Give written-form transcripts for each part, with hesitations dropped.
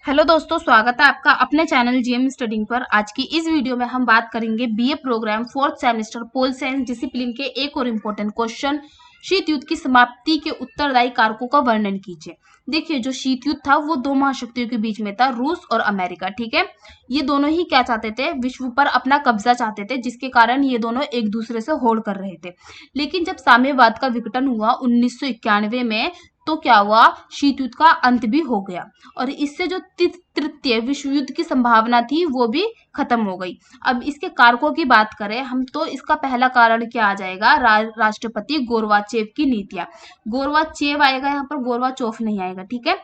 Hello दोस्तों, स्वागत है आपका अपने चैनल जीएम स्टडिंग पर। आज की इस वीडियो में हम बात करेंगे BA program fourth semester pol science discipline के एक और इम्पोर्टेंट क्वेश्चन, शीत युद्ध की समाप्ति के उत्तरदायी कारकों का वर्णन कीजिए। देखिए, जो शीत युद्ध था वो दो महाशक्तियों के बीच में था, रूस और अमेरिका। ठीक है, ये दोनों ही क्या चाहते थे, विश्व पर अपना कब्जा चाहते थे, जिसके कारण ये दोनों एक दूसरे से होड़ कर रहे थे। लेकिन जब साम्यवाद का विघटन हुआ 1991 में, तो क्या हुआ, शीत युद्ध का अंत भी हो गया और इससे जो तृतीय विश्व युद्ध की संभावना थी वो भी खत्म हो गई। अब इसके कारकों की बात करें हम, तो इसका पहला कारण क्या आ जाएगा, राष्ट्रपति गोरबाचेव की नीतियां। गोरबाचेव आएगा यहाँ पर, गोरबाचोव नहीं आएगा। ठीक है,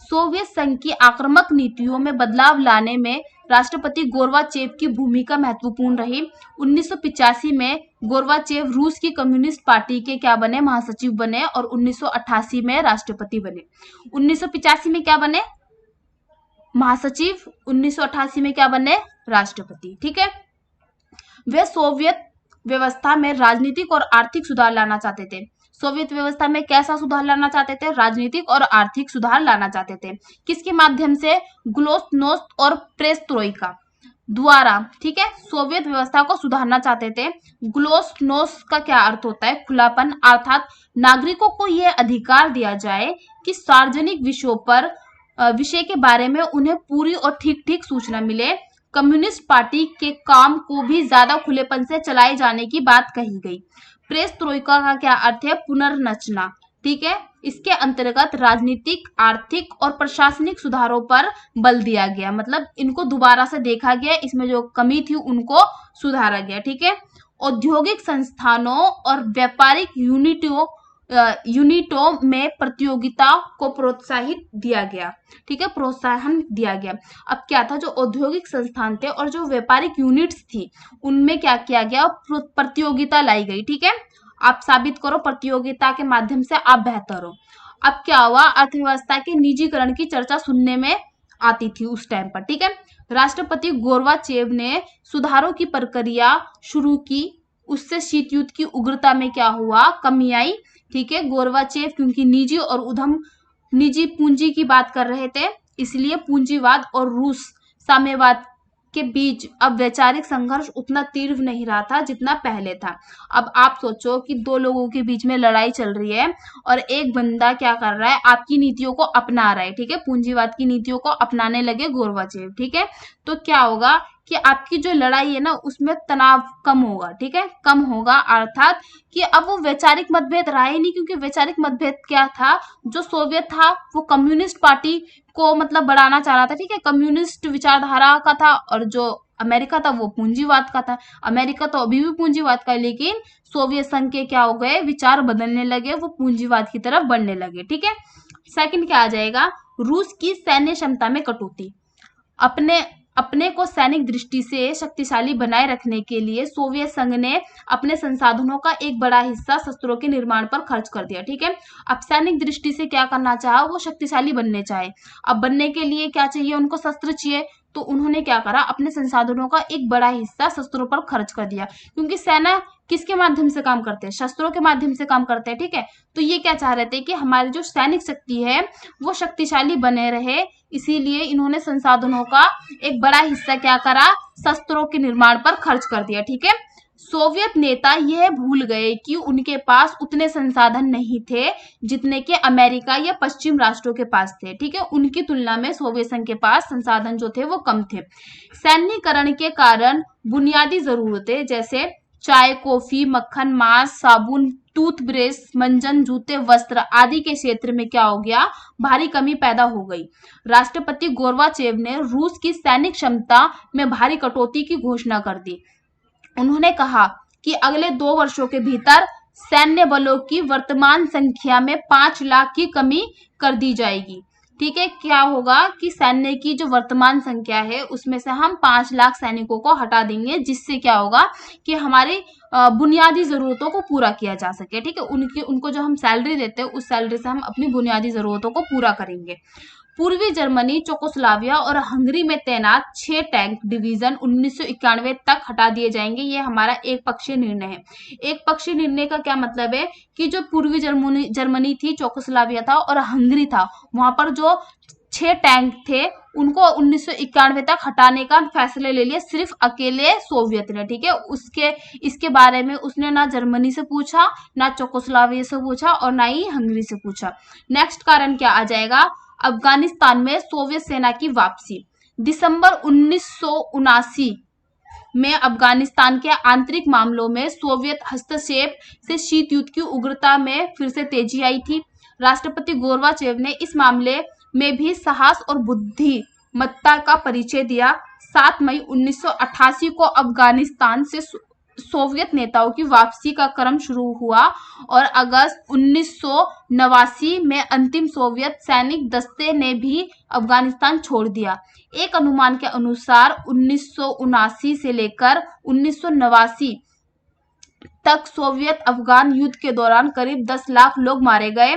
सोवियत संघ की आक्रामक नीतियों में बदलाव लाने में राष्ट्रपति गोरबाचेव की भूमिका महत्वपूर्ण रही। 1985 में गोरबाचेव रूस की कम्युनिस्ट पार्टी के क्या बने, महासचिव बने और 1988 में राष्ट्रपति बने। 1985 में क्या बने, महासचिव, 1988 में क्या बने, राष्ट्रपति। ठीक है, वे सोवियत व्यवस्था में राजनीतिक और आर्थिक सुधार लाना चाहते थे। सोवियत व्यवस्था में कैसा सुधार लाना चाहते थे, राजनीतिक और आर्थिक सुधार लाना चाहते थे। किसके माध्यम से, ग्लास्नोस्त और पेरेस्ट्रोइका द्वारा। ठीक है, सोवियत व्यवस्था को सुधारना चाहते थे। ग्लास्नोस्त का क्या अर्थ होता है, खुलापन, अर्थात नागरिकों को यह अधिकार दिया जाए कि सार्वजनिक विषय के बारे में उन्हें पूरी और ठीक सूचना मिले। कम्युनिस्ट पार्टी के काम को भी ज्यादा खुलेपन से चलाए जाने की बात कही गई। पेरेस्ट्रोइका का क्या अर्थ है, पुनर्रचना। ठीक है, इसके अंतर्गत राजनीतिक, आर्थिक और प्रशासनिक सुधारों पर बल दिया गया, मतलब इनको दोबारा से देखा गया, इसमें जो कमी थी उनको सुधारा गया। ठीक है, औद्योगिक संस्थानों और व्यापारिक यूनिटों में प्रतियोगिता को प्रोत्साहित दिया गया। ठीक है, प्रोत्साहन दिया गया। अब क्या था, जो औद्योगिक संस्थान थे और जो व्यापारिक यूनिट्स थी उनमें क्या किया गया, प्रतियोगिता लाई गई। ठीक है, आप साबित करो, प्रतियोगिता के माध्यम से आप बेहतर हो। अब क्या हुआ, अर्थव्यवस्था के निजीकरण की चर्चा सुनने में आती थी उस टाइम पर। ठीक है, राष्ट्रपति गोरबाचेव ने सुधारों की प्रक्रिया शुरू की, उससे शीत युद्ध की उग्रता में क्या हुआ, कमी आई। ठीक है, गोरबाचेव क्योंकि निजी पूंजी की बात कर रहे थे, इसलिए पूंजीवाद और रूस साम्यवाद के बीच अब वैचारिक संघर्ष उतना तीव्र नहीं रहा था जितना पहले था। अब आप सोचो कि दो लोगों के बीच में लड़ाई चल रही है और एक बंदा क्या कर रहा है, आपकी नीतियों को अपना रहा है। ठीक है, पूंजीवाद की नीतियों को अपनाने लगे गोरबाचेव। ठीक है, तो क्या होगा कि आपकी जो लड़ाई है ना उसमें तनाव कम होगा। ठीक है, कम होगा, अर्थात कि अब वो वैचारिक मतभेद रहा ही नहीं, क्योंकि वैचारिक मतभेद क्या था, जो सोवियत था वो कम्युनिस्ट पार्टी को मतलब बढ़ाना चाह रहा था। ठीक है, कम्युनिस्ट विचारधारा का था और जो अमेरिका था वो पूंजीवाद का था। अमेरिका तो अभी भी पूंजीवाद का है, लेकिन सोवियत संघ के क्या हो गए, विचार बदलने लगे, वो पूंजीवाद की तरफ बढ़ने लगे। ठीक है, सेकंड क्या आ जाएगा, रूस की सैन्य क्षमता में कटौती। अपने को सैनिक दृष्टि से शक्तिशाली बनाए रखने के लिए सोवियत संघ ने अपने संसाधनों का एक बड़ा हिस्सा शस्त्रों के निर्माण पर खर्च कर दिया। ठीक है, अब सैनिक दृष्टि से क्या करना चाहा, वो शक्तिशाली बनने चाहे। अब बनने के लिए क्या चाहिए, उनको शस्त्र चाहिए, तो उन्होंने क्या करा, अपने संसाधनों का एक बड़ा हिस्सा शस्त्रों पर खर्च कर दिया, क्योंकि सेना किसके माध्यम से काम करते हैं, शस्त्रों के माध्यम से काम करते हैं। ठीक है, तो ये क्या चाह रहे थे कि हमारी जो सैनिक शक्ति है वो शक्तिशाली बने रहे, इसीलिए इन्होंने संसाधनों का एक बड़ा हिस्सा क्या करा, शस्त्रों के निर्माण पर खर्च कर दिया। ठीक है, सोवियत नेता यह भूल गए कि उनके पास उतने संसाधन नहीं थे जितने के अमेरिका या पश्चिम राष्ट्रों के पास थे। ठीक है, उनकी तुलना में सोवियत संघ के पास संसाधन जो थे वो कम थे। सैन्यकरण के कारण बुनियादी जरूरतें जैसे चाय, कॉफी, मक्खन, मांस, साबुन, टूथब्रश, मंजन, जूते, वस्त्र आदि के क्षेत्र में क्या हो गया, भारी कमी पैदा हो गई। राष्ट्रपति गोरबाचेव ने रूस की सैनिक क्षमता में भारी कटौती की घोषणा कर दी। उन्होंने कहा कि अगले 2 वर्षों के भीतर सैन्य बलों की वर्तमान संख्या में 5 लाख की कमी कर दी जाएगी। ठीक है, क्या होगा कि सैन्य की जो वर्तमान संख्या है उसमें से हम 5 लाख सैनिकों को हटा देंगे, जिससे क्या होगा कि हमारी बुनियादी जरूरतों को पूरा किया जा सके। ठीक है, उनको जो हम सैलरी देते हैं उस सैलरी से हम अपनी बुनियादी जरूरतों को पूरा करेंगे। पूर्वी जर्मनी, चेकोस्लोवाकिया और हंगरी में तैनात 6 टैंक डिवीजन 1991 तक हटा दिए जाएंगे। ये हमारा एक पक्षीय निर्णय है। एक पक्षीय निर्णय का क्या मतलब है कि जो पूर्वी जर्मनी थी, चेकोस्लोवाकिया था और हंगरी था, वहां पर जो 6 टैंक थे उनको 1991 तक हटाने का फैसला ले लिया, सिर्फ अकेले सोवियत ने, ठीक है। इसके बारे में उसने ना जर्मनी से पूछा, ना चेकोस्लोवाकिया से पूछा और ना ही हंगरी से पूछा। नेक्स्ट कारण क्या आ जाएगा, अफगानिस्तान में सोवियत सेना की वापसी। दिसंबर 1979 में अफगानिस्तान के आंतरिक मामलों में सोवियत हस्तक्षेप से शीत युद्ध की उग्रता में फिर से तेजी आई थी। राष्ट्रपति गोर्बाचेव ने इस मामले में भी साहस और बुद्धिमत्ता का परिचय दिया। 7 मई 1988 को अफगानिस्तान से सोवियत नेताओं की वापसी का क्रम शुरू हुआ और अगस्त 1989 में अंतिम सोवियत सैनिक दस्ते ने भी अफगानिस्तान छोड़ दिया। एक अनुमान के अनुसार 1979 से लेकर 1989 तक सोवियत अफगान युद्ध के दौरान करीब 10 लाख लोग मारे गए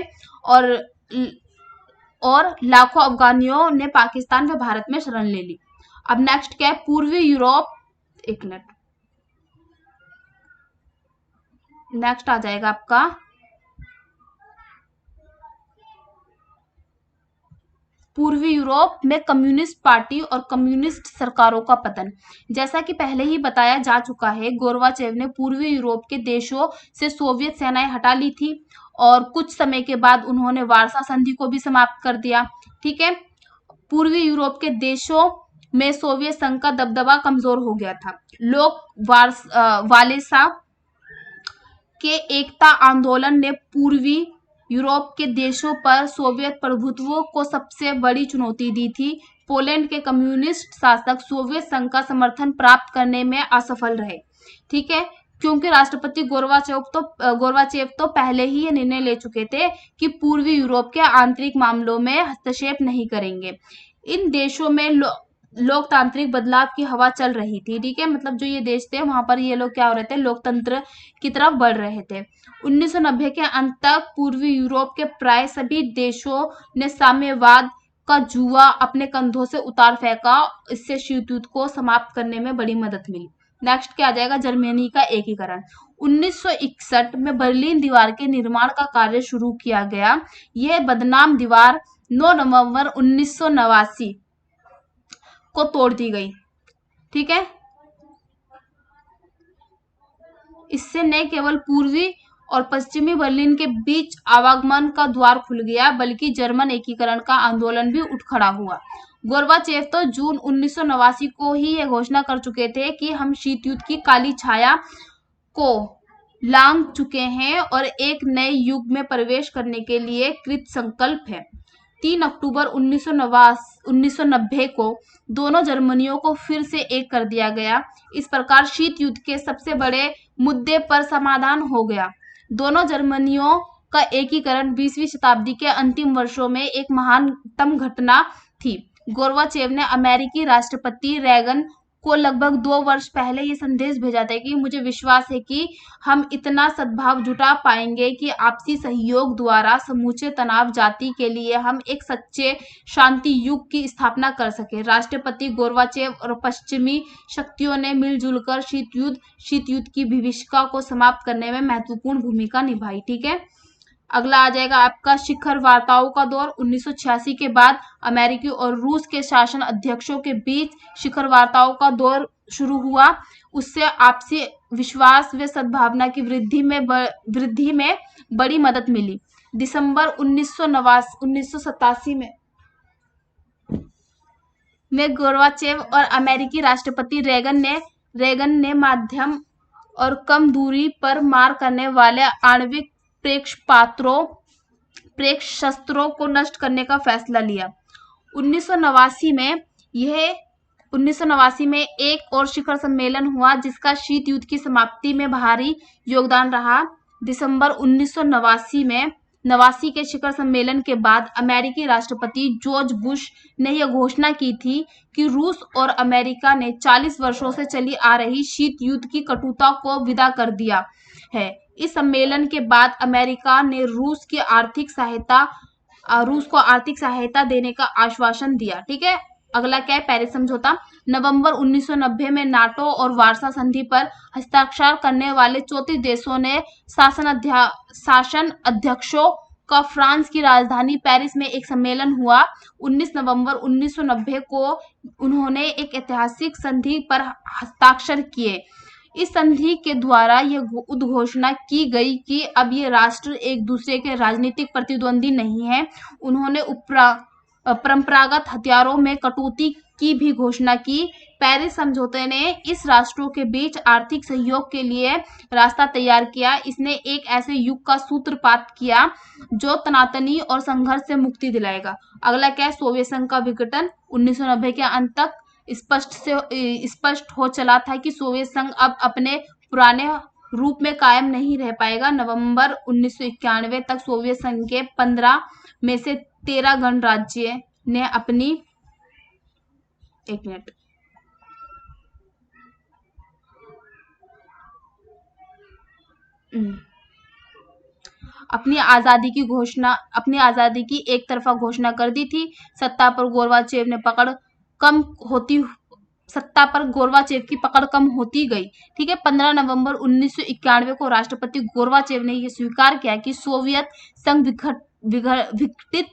और लाखों अफगानियों ने पाकिस्तान व भारत में शरण ले ली। अब नेक्स्ट क्या है, पूर्वी यूरोप, एक मिनट, नेक्स्ट आ जाएगा आपका पूर्वी यूरोप में कम्युनिस्ट पार्टी और कम्युनिस्ट सरकारों का पतन। जैसा कि पहले ही बताया जा चुका है, गोर्बाचेव ने पूर्वी यूरोप के देशों से सोवियत सेनाएं हटा ली थी और कुछ समय के बाद उन्होंने वार्सा संधि को भी समाप्त कर दिया, ठीक है। पूर्वी यूरोप के देशों में सोवियत संघ का दबदबा कमजोर हो गया था। लोग वालेसा के एकता आंदोलन ने पूर्वी यूरोप के देशों पर सोवियत प्रभुत्व को सबसे बड़ी चुनौती दी थी। पोलैंड के कम्युनिस्ट शासक सोवियत संघ का समर्थन प्राप्त करने में असफल रहे, ठीक है, क्योंकि राष्ट्रपति गोर्बाचेव तो पहले ही ये निर्णय ले चुके थे कि पूर्वी यूरोप के आंतरिक मामलों में हस्तक्षेप नहीं करेंगे। इन देशों में लोकतांत्रिक बदलाव की हवा चल रही थी, ठीक है, मतलब जो ये देश थे वहां पर ये लोग क्या हो रहे थे, लोकतंत्र की तरफ बढ़ रहे थे। 1990 के अंत तक पूर्वी यूरोप के प्राय सभी देशों ने साम्यवाद का जुआ अपने कंधों से उतार फेंका। इससे शीत युद्ध को समाप्त करने में बड़ी मदद मिली। नेक्स्ट क्या आ जाएगा, जर्मनी का एकीकरण। 1961 में बर्लिन दीवार के निर्माण का कार्य शुरू किया गया। यह बदनाम दीवार 9 नवंबर 1989 को तोड़ दी गई, ठीक है। इससे न केवल पूर्वी और पश्चिमी बर्लिन के बीच आवागमन का द्वार खुल गया, बल्कि जर्मन एकीकरण का आंदोलन भी उठ खड़ा हुआ। गोर्बाचेव तो जून 1989 को ही यह घोषणा कर चुके थे कि हम शीत युद्ध की काली छाया को लांघ चुके हैं और एक नए युग में प्रवेश करने के लिए कृत संकल्प है। 3 अक्टूबर 1990 को दोनों जर्मनियों को फिर से एक कर दिया गया। इस प्रकार शीत युद्ध के सबसे बड़े मुद्दे पर समाधान हो गया। दोनों जर्मनियों का एकीकरण 20वीं शताब्दी के अंतिम वर्षों में एक महानतम घटना थी। गोर्बाचेव ने अमेरिकी राष्ट्रपति रेगन को लगभग 2 वर्ष पहले ये संदेश भेजा था कि मुझे विश्वास है कि हम इतना सद्भाव जुटा पाएंगे कि आपसी सहयोग द्वारा समूचे तनाव जाति के लिए हम एक सच्चे शांति युग की स्थापना कर सके। राष्ट्रपति गोर्बाचेव और पश्चिमी शक्तियों ने मिलजुल कर शीत युद्ध की विभीषिका को समाप्त करने में महत्वपूर्ण भूमिका निभाई, ठीक है। अगला आ जाएगा आपका शिखर वार्ताओं का दौर। 1986 के बाद अमेरिकी और रूस के शासन अध्यक्षों के बीच शिखर वार्ताओं का दौर शुरू हुआ। उससे आपसी विश्वास व सद्भावना की वृद्धि में बड़ी मदद मिली। दिसंबर 1987 में गोर्बाचेव और अमेरिकी राष्ट्रपति रेगन ने माध्यम और कम दूरी पर मार करने वाले आणविक प्रेक्षास्त्रों को नष्ट करने का फैसला लिया। 1989 में एक और शिखर सम्मेलन हुआ जिसका शीत युद्ध की समाप्ति में भारी योगदान रहा। दिसंबर 1989 के शिखर सम्मेलन के बाद अमेरिकी राष्ट्रपति जॉर्ज बुश ने यह घोषणा की थी कि रूस और अमेरिका ने 40 वर्षों से चली आ रही शीत युद्ध की कटुता को विदा कर दिया है। इस सम्मेलन के बाद अमेरिका ने रूस को आर्थिक सहायता देने का आश्वासन दिया, ठीक है। अगला क्या है, पेरिस समझौता। नवंबर 1990 में नाटो और वार्सा संधि पर हस्ताक्षर करने वाले 34 देशों ने शासन अध्यक्षों का फ्रांस की राजधानी पेरिस में एक सम्मेलन हुआ। 19 नवंबर 1990 को उन्होंने एक ऐतिहासिक संधि पर हस्ताक्षर किए। इस संधि के द्वारा यह उद्घोषणा की गई कि अब ये राष्ट्र एक दूसरे के राजनीतिक प्रतिद्वंदी नहीं है। उन्होंने परंपरागत हथियारों में कटौती की भी घोषणा की। पेरिस समझौते ने इस राष्ट्रों के बीच आर्थिक सहयोग के लिए रास्ता तैयार किया। इसने एक ऐसे युग का सूत्रपात किया जो तनातनी और संघर्ष से मुक्ति दिलाएगा। अगला क्या है? सोवियत संघ का विघटन। 1990 के अंत तक स्पष्ट हो चला था कि सोवियत संघ अब अपने पुराने रूप में कायम नहीं रह पाएगा। नवंबर 1991 तक सोवियत संघ के 15 में से 13 गणराज्य ने अपनी अपनी आजादी की एक तरफा घोषणा कर दी थी। सत्ता पर गोरबाचेव की पकड़ कम होती गई। ठीक है। 15 नवंबर 1991 को राष्ट्रपति गोरबाचेव ने यह स्वीकार किया कि सोवियत संघ विघटित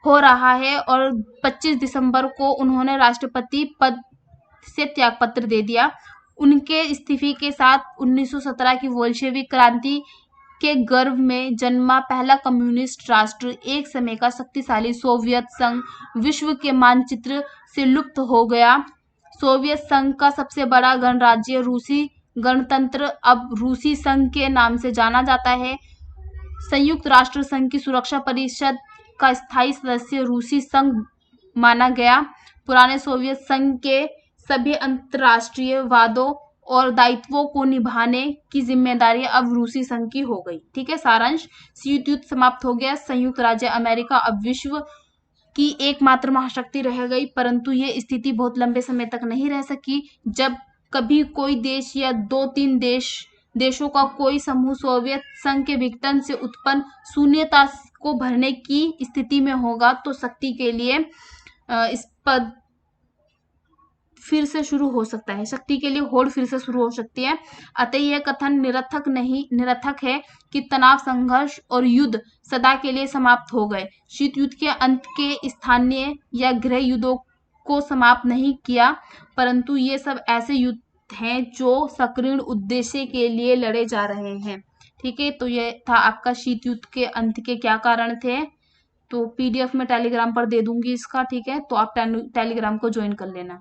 हो रहा है और 25 दिसंबर को उन्होंने राष्ट्रपति पद से त्यागपत्र दे दिया। उनके इस्तीफे के साथ 1917 की बोल्शेविक क्रांति के गर्भ में जन्मा पहला कम्युनिस्ट राष्ट्र, एक समय का शक्तिशाली सोवियत संघ, विश्व के मानचित्र से लुप्त हो गया। सोवियत संघ का सबसे बड़ा गणराज्य रूसी गणतंत्र अब रूसी संघ के नाम से जाना जाता है। संयुक्त राष्ट्र संघ की सुरक्षा परिषद का स्थायी सदस्य रूसी संघ माना गया। पुराने सोवियत संघ के सभी अंतर्राष्ट्रीय वादों और दायित्वों को निभाने की जिम्मेदारी अब रूसी संघ की हो गई। ठीक है। सारांश, शीत युद्ध समाप्त हो गया। संयुक्त राज्य अमेरिका अब विश्व की एकमात्र महाशक्ति रह गई, परंतु ये स्थिति बहुत लंबे समय तक नहीं रह सकी। जब कभी कोई देश या 2-3 देशों का कोई समूह सोवियत संघ के विघटन से उत्पन्न शून्यता को भरने की स्थिति में होगा तो शक्ति के लिए इस पद फिर से शुरू हो सकता है। शक्ति के लिए होड़ फिर से शुरू हो सकती है। अतः यह कथन निरर्थक है कि तनाव, संघर्ष और युद्ध सदा के लिए समाप्त हो गए। शीत युद्ध के अंत के स्थानीय या गृह युद्धों को समाप्त नहीं किया, परंतु ये सब ऐसे युद्ध हैं जो सक्रिय उद्देश्य के लिए लड़े जा रहे हैं। ठीक है। तो ये था आपका शीत युद्ध के अंत के क्या कारण थे। तो PDF में टेलीग्राम पर दे दूंगी इसका। ठीक है। तो आप टेलीग्राम को ज्वाइन कर लेना।